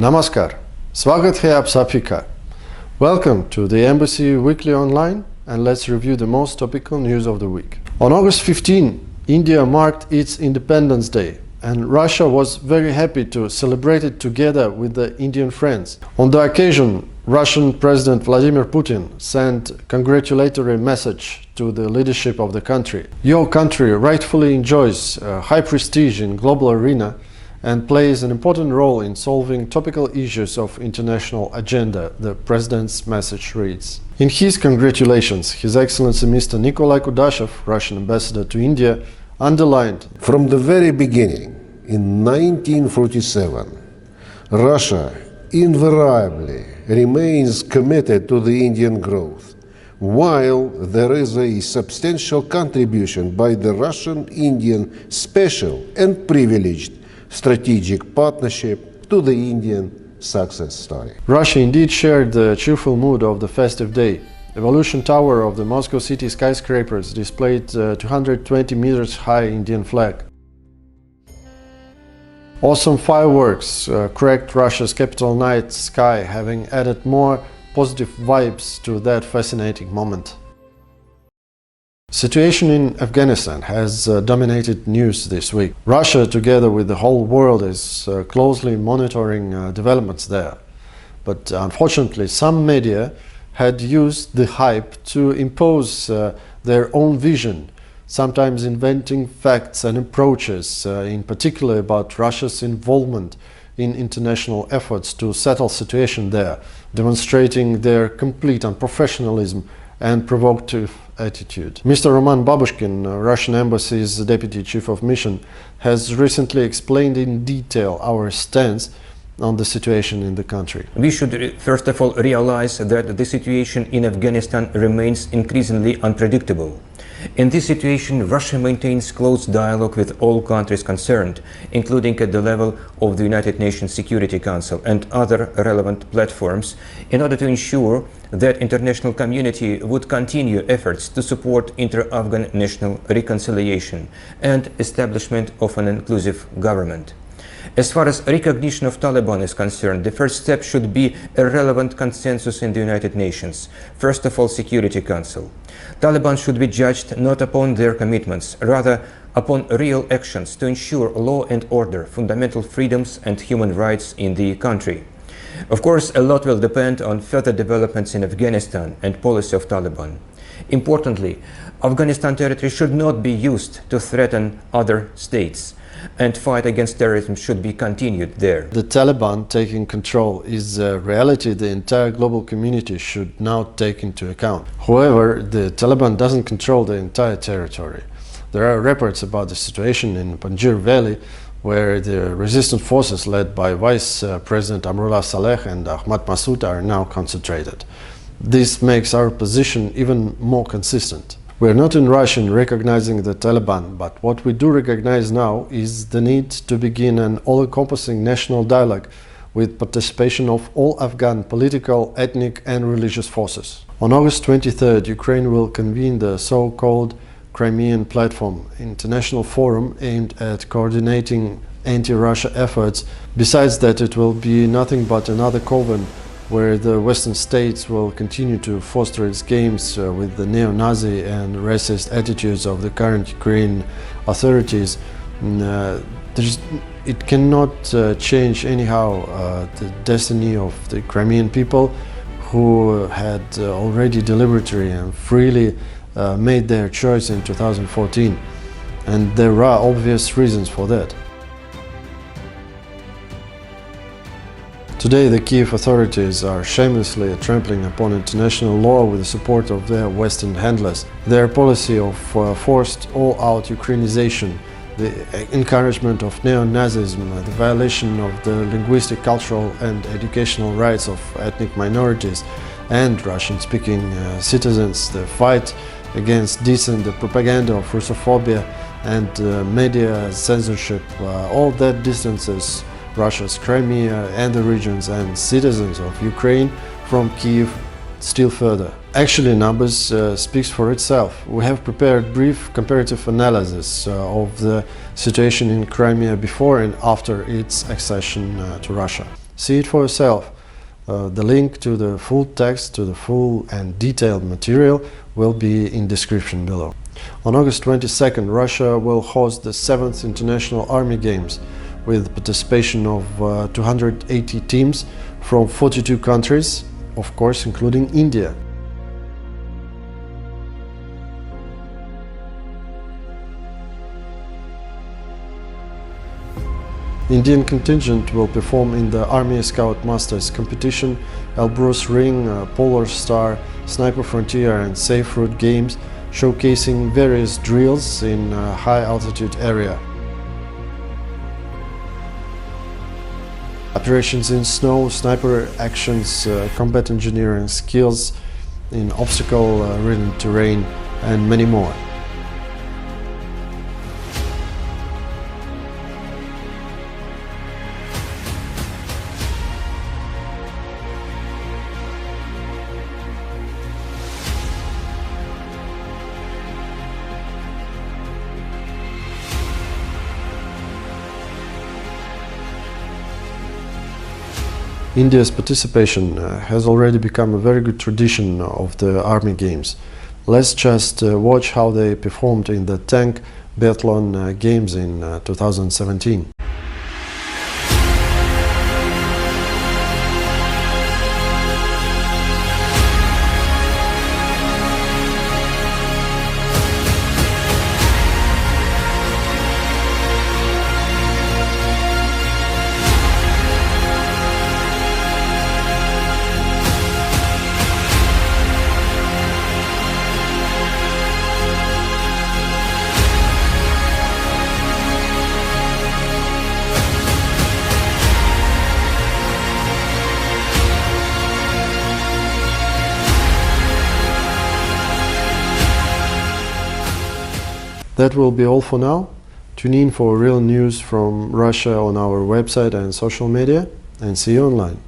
Namaskar. Swagat hai aap sabhi ka. Welcome to the Embassy Weekly Online, and let's review the most topical news of the week. On August 15, India marked its Independence Day, and Russia was very happy to celebrate it together with the Indian friends. On the occasion, Russian President Vladimir Putin sent a congratulatory message to the leadership of the country. Your country rightfully enjoys high prestige in global arena and plays an important role in solving topical issues of international agenda, the President's message reads. In his congratulations, His Excellency Mr. Nikolai Kudashev, Russian ambassador to India, underlined, "From the very beginning, in 1947, Russia invariably remains committed to the Indian growth, while there is a substantial contribution by the Russian-Indian special and privileged strategic partnership to the Indian success story." Russia indeed shared the cheerful mood of the festive day. Evolution Tower of the Moscow city skyscrapers displayed 220 meters high Indian flag. Awesome fireworks cracked Russia's capital night sky, having added more positive vibes to that fascinating moment. Situation in Afghanistan has dominated news this week. Russia, together with the whole world, is closely monitoring developments there. But unfortunately, some media had used the hype to impose their own vision, sometimes inventing facts and approaches, in particular about Russia's involvement in international efforts to settle situation there, demonstrating their complete unprofessionalism and provocative attitude. Mr. Roman Babushkin, Russian Embassy's Deputy Chief of Mission, has recently explained in detail our stance on the situation in the country. We should first of all realize that the situation in Afghanistan remains increasingly unpredictable. In this situation, Russia maintains close dialogue with all countries concerned, including at the level of the United Nations Security Council and other relevant platforms, in order to ensure that international community would continue efforts to support inter-Afghan national reconciliation and establishment of an inclusive government. As far as recognition of Taliban is concerned, the first step should be a relevant consensus in the United Nations, first of all Security Council. Taliban should be judged not upon their commitments, rather upon real actions to ensure law and order, fundamental freedoms and human rights in the country. Of course, a lot will depend on further developments in Afghanistan and policy of Taliban. Importantly, Afghanistan territory should not be used to threaten other states, and fight against terrorism should be continued there. The Taliban taking control is a reality the entire global community should now take into account. However, the Taliban doesn't control the entire territory. There are reports about the situation in Panjshir Valley, where the resistance forces led by Vice President Amrullah Saleh and Ahmad Massoud are now concentrated. This makes our position even more consistent. We are not in rush in recognizing the Taliban, but what we do recognize now is the need to begin an all-encompassing national dialogue with participation of all Afghan political, ethnic and religious forces. On August 23rd, Ukraine will convene the so-called Crimean Platform, international forum aimed at coordinating anti-Russia efforts. Besides that, it will be nothing but another coven where the Western states will continue to foster its games with the neo-Nazi and racist attitudes of the current Ukrainian authorities. It cannot change anyhow the destiny of the Crimean people, who had already deliberately and freely made their choice in 2014, and there are obvious reasons for that. Today, the Kiev authorities are shamelessly trampling upon international law with the support of their Western handlers. Their policy of forced all-out Ukrainization, the encouragement of neo-Nazism, the violation of the linguistic, cultural and educational rights of ethnic minorities and Russian-speaking citizens, the fight against dissent, the propaganda of Russophobia and media censorship, all that distances Russia's Crimea and the regions and citizens of Ukraine from Kiev still further. Actually, numbers speaks for itself. We have prepared brief comparative analysis of the situation in Crimea before and after its accession to Russia. See it for yourself. The link to the full text, to the full and detailed material will be in description below. On August 22nd, Russia will host the 7th International Army Games with participation of 280 teams from 42 countries, of course including India. The Indian contingent will perform in the Army Scout Masters competition, Elbrus Ring, Polar Star, Sniper Frontier and Safe Route games, showcasing various drills in a high altitude area. Operations in snow, sniper actions, combat engineering skills in obstacle-ridden terrain and many more. India's participation has already become a very good tradition of the Army Games. Let's just watch how they performed in the tank biathlon games in 2017. That will be all for now. Tune in for real news from Russia on our website and social media, and see you online.